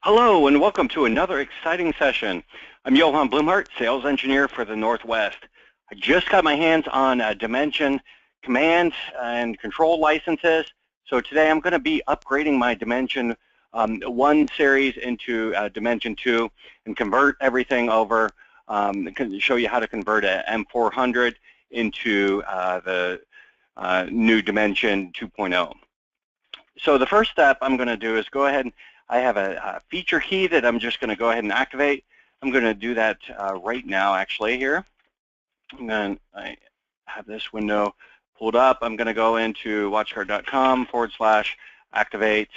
Hello and welcome to another exciting session. I'm Johan Blumhardt, Sales Engineer for the Northwest. I just got my hands on Dimension command and control licenses. So today I'm going to be upgrading my Dimension 1 series into Dimension 2 and convert everything over, show you how to convert a M400 into the new Dimension 2.0. So the first step I'm going to do is go ahead and I have a feature key that I'm just going to go ahead and activate. I'm going to do that right now, actually, here. I have this window pulled up. I'm going to go into WatchGuard.com/activate,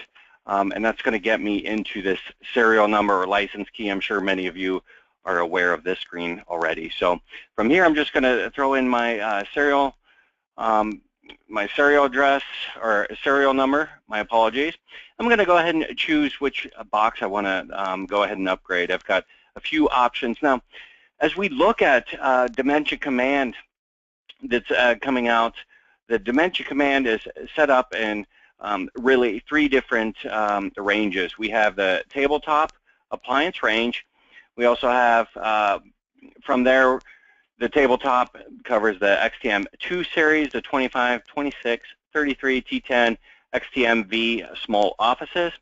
and that's going to get me into this serial number or license key. I'm sure many of you are aware of this screen already. So from here, I'm just going to throw in my serial address or serial number, my apologies. I'm going to go ahead and choose which box I want to go ahead and upgrade. I've got a few options. Now, as we look at Dimension Command that's coming out, the Dimension Command is set up in really three different ranges. We have the tabletop appliance range. We also have, from there, the tabletop covers the XTM2 series, the 25, 26, 33, T10, XTM-V small offices.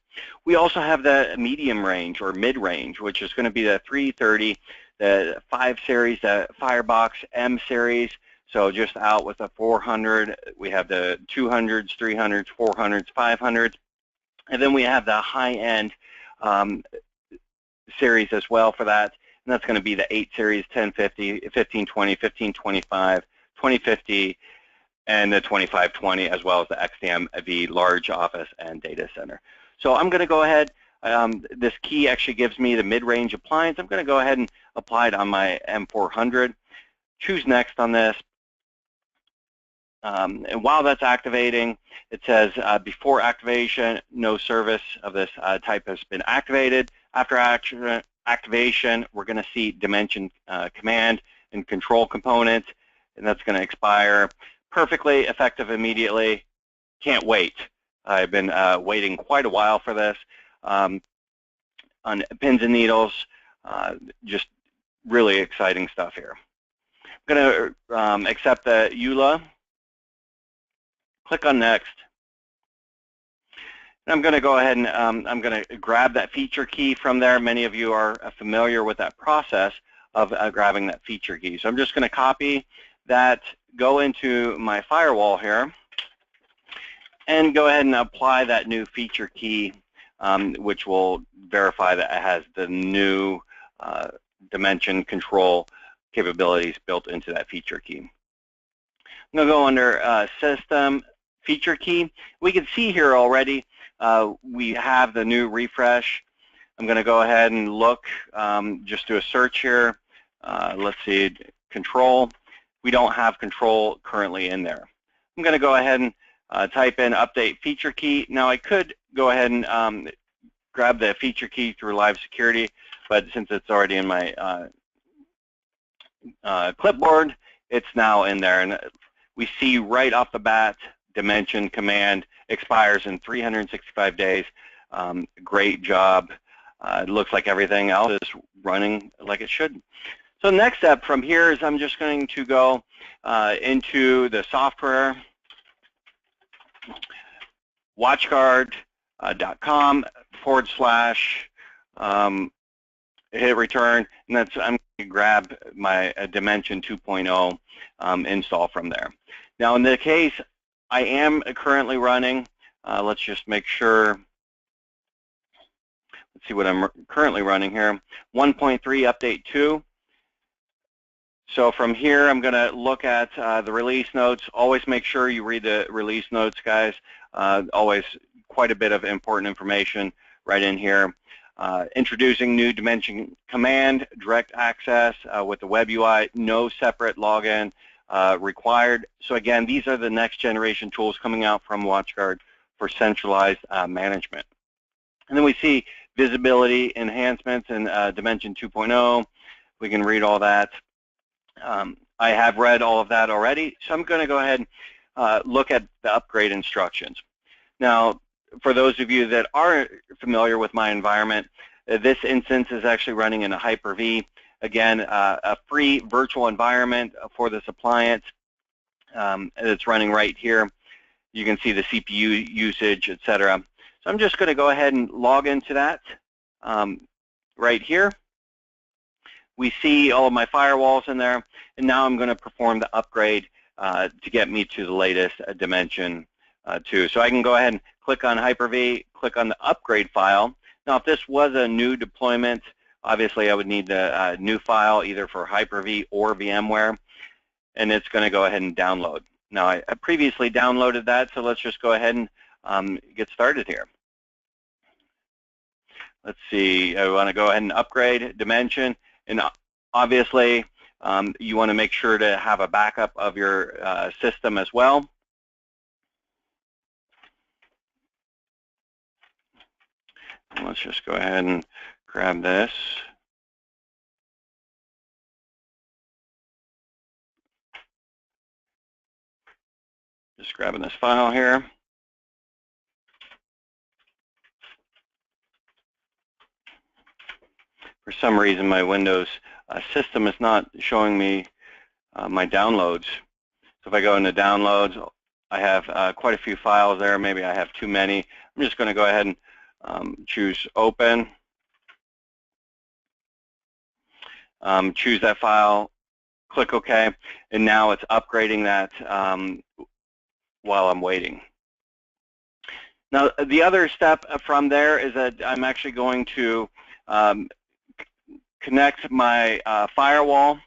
We also have the medium range or mid-range, which is going to be the 330, the 5 series, the Firebox M series, so just out with the 400. We have the 200s, 300s, 400s, 500s, and then we have the high-end series as well for that. And that's going to be the 8 series, 1050, 1520, 1525, 2050, and the 2520, as well as the XTM-V large office and data center. So I'm going to go ahead. This key actually gives me the mid-range appliance. I'm going to go ahead and apply it on my M400. Choose next on this. And while that's activating, it says before activation, no service of this type has been activated. After activation, we're going to see Dimension command and control component, and that's going to expire perfectly, effective immediately. Can't wait. I've been waiting quite a while for this. On pins and needles, just really exciting stuff here. I'm going to accept the EULA. Click on next. And I'm going to go ahead and I'm going to grab that feature key from there. Many of you are familiar with that process of grabbing that feature key. So I'm just going to copy that, go into my firewall here, and go ahead and apply that new feature key, which will verify that it has the new Dimension control capabilities built into that feature key. I'm going to go under System Feature Key. We can see here already we have the new refresh. I'm going to go ahead and look, just do a search here. Let's see, control. We don't have control currently in there. I'm going to go ahead and type in update feature key. Now I could go ahead and grab the feature key through live security, but since it's already in my clipboard, it's now in there. And we see right off the bat, Dimension command expires in 365 days. Great job. It looks like everything else is running like it should. So the next step from here is I'm just going to go into the software, WatchGuard.com / hit return, and that's I'm going to grab my Dimension 2.0 install from there. Now in the case I am currently running, let's just make sure. Let's see what I'm currently running here. 1.3 update 2. So from here, I'm going to look at the release notes. Always make sure you read the release notes, guys. Always quite a bit of important information right in here. Introducing new Dimension command, direct access with the web UI, no separate login required. So again, these are the next generation tools coming out from WatchGuard for centralized management. And then we see visibility enhancements in Dimension 2.0. We can read all that. I have read all of that already, so I'm going to go ahead and look at the upgrade instructions. Now, for those of you that are familiar with my environment, This instance is actually running in a Hyper-V. Again, a free virtual environment for this appliance. It's running right here. You can see the CPU usage, etc. So I'm just going to go ahead and log into that right here. We see all of my firewalls in there, and now I'm going to perform the upgrade to get me to the latest Dimension 2. So I can go ahead and click on Hyper-V, click on the upgrade file. Now, if this was a new deployment, obviously I would need the new file either for Hyper-V or VMware, and it's going to go ahead and download. Now, I previously downloaded that, so let's just go ahead and get started here. Let's see, I want to go ahead and upgrade Dimension, and obviously you want to make sure to have a backup of your system as well. And let's just go ahead and grab this. Just grabbing this file here. For some reason, my Windows system is not showing me my downloads. So if I go into downloads, I have quite a few files there. Maybe I have too many. I'm just going to go ahead and choose Open. Choose that file, click OK, and now it's upgrading that while I'm waiting. Now, the other step from there is that I'm actually going to connect my firewall.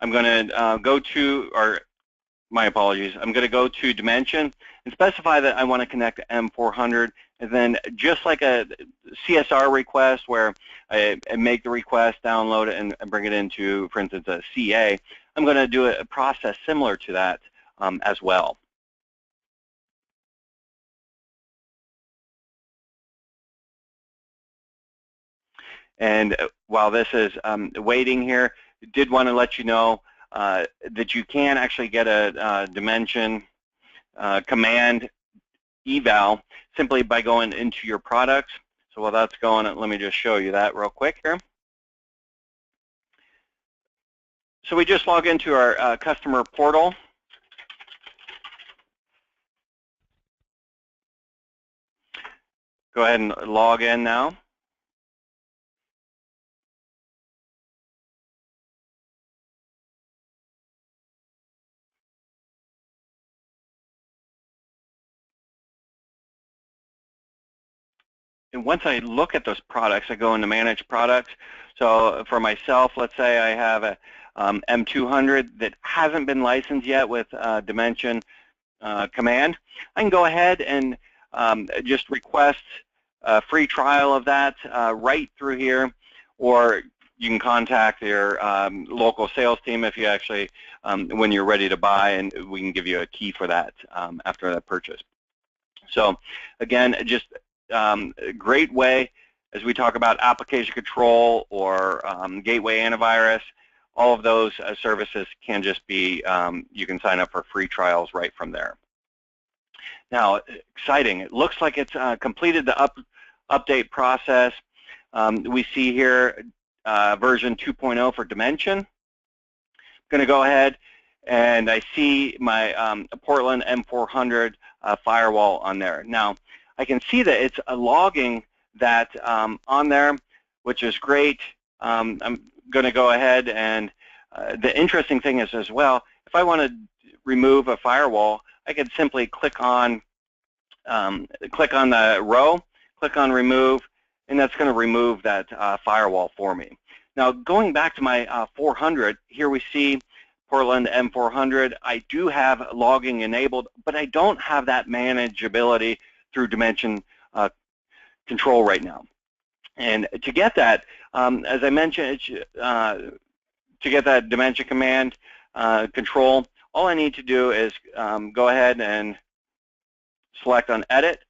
I'm going to go to, or my apologies, I'm going to go to Dimension and specify that I want to connect to M400, and then just like a CSR request where I make the request, download it, and bring it into, for instance, a CA, I'm going to do a process similar to that as well. And while this is waiting here, I did want to let you know that you can actually get a Dimension command eval simply by going into your products. So while that's going, let me just show you that real quick here. So we just log into our customer portal. Go ahead and log in now. And once I look at those products, I go into Manage Products. So for myself, let's say I have a M200 that hasn't been licensed yet with Dimension command. I can go ahead and just request a free trial of that right through here, or you can contact your local sales team if you actually, when you're ready to buy, and we can give you a key for that after that purchase. So again, just a great way as we talk about application control or gateway antivirus. All of those services can just be, you can sign up for free trials right from there. Now, exciting. It looks like it's completed the update process. We see here version 2.0 for Dimension. I'm going to go ahead and I see my Portland M400 firewall on there. Now, I can see that it's logging that on there, which is great. I'm going to go ahead and the interesting thing is as well, if I want to remove a firewall, I could simply click on the row, click on remove, and that's going to remove that firewall for me. Now, going back to my 400, here we see Portland M400. I do have logging enabled, but I don't have that manageability through Dimension control right now. And to get that, as I mentioned, to get that Dimension command control, all I need to do is go ahead and select on Edit.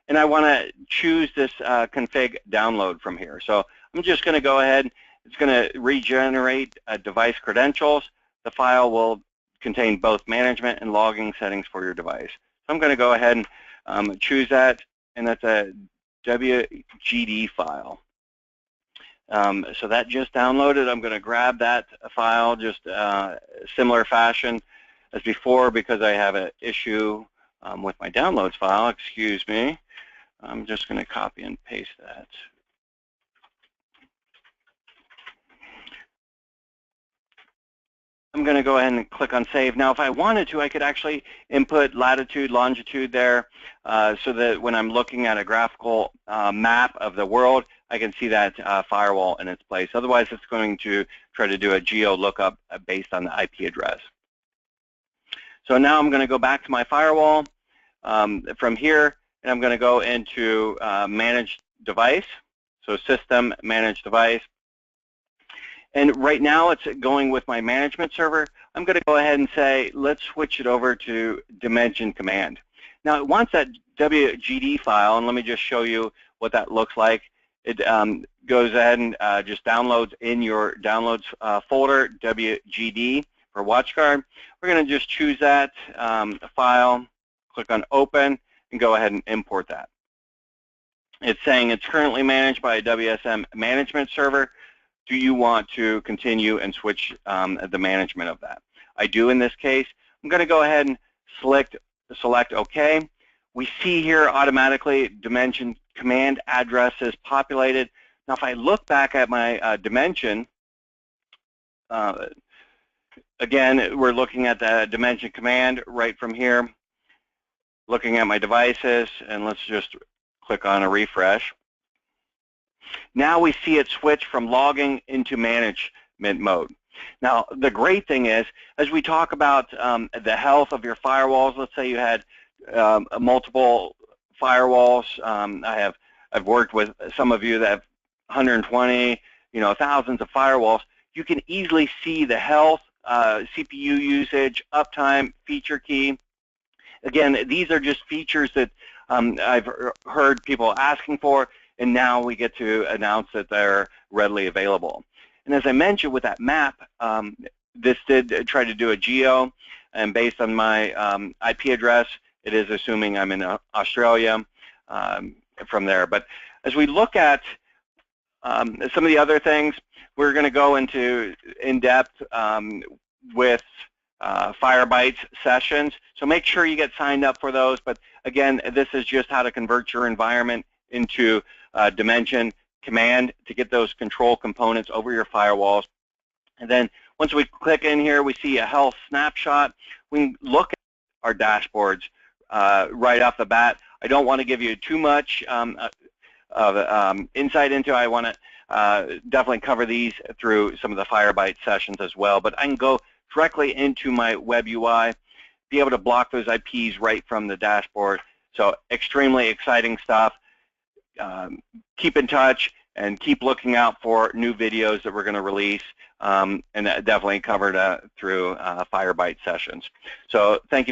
And I want to choose this config download from here. So I'm just going to go ahead. It's going to regenerate device credentials. The file will contain both management and logging settings for your device. So I'm going to go ahead and choose that, and that's a WGD file. So that just downloaded. I'm going to grab that file just similar fashion as before because I have an issue with my downloads file. Excuse me. I'm just going to copy and paste that. I'm going to go ahead and click on Save. Now, if I wanted to, I could actually input latitude, longitude there so that when I'm looking at a graphical map of the world, I can see that firewall in its place. Otherwise, it's going to try to do a geo lookup based on the IP address. So now I'm going to go back to my firewall from here, and I'm going to go into Manage Device, so System, Manage Device. And right now it's going with my management server. I'm going to go ahead and say, let's switch it over to Dimension Command. Now it wants that WGD file, and let me just show you what that looks like. It goes ahead and just downloads in your downloads folder, WGD for WatchGuard. We're going to just choose that file, click on Open, and go ahead and import that. It's saying it's currently managed by a WSM management server. Do you want to continue and switch the management of that? I do in this case. I'm going to go ahead and select OK. We see here automatically Dimension Command address is populated. Now if I look back at my Dimension, again, we're looking at the Dimension Command right from here, looking at my devices, and let's just click on a refresh. Now we see it switch from logging into management mode. Now the great thing is, as we talk about the health of your firewalls, let's say you had multiple firewalls. I've worked with some of you that have 120, thousands of firewalls. You can easily see the health, CPU usage, uptime, feature key. Again, these are just features that I've heard people asking for, and now we get to announce that they're readily available. And as I mentioned with that map, this did try to do a geo, and based on my IP address, it is assuming I'm in Australia from there. But as we look at some of the other things, we're going to go into in-depth with Firebytes sessions. So make sure you get signed up for those. But again, this is just how to convert your environment into Dimension Command to get those control components over your firewalls. And then once we click in here, we see a health snapshot. We can look at our dashboards right off the bat. I don't want to give you too much insight into it. I want to definitely cover these through some of the Firebytes sessions as well. But I can go directly into my web UI, be able to block those IPs right from the dashboard. So extremely exciting stuff. Keep in touch and keep looking out for new videos that we're going to release, and definitely covered through Firebytes sessions. So thank you.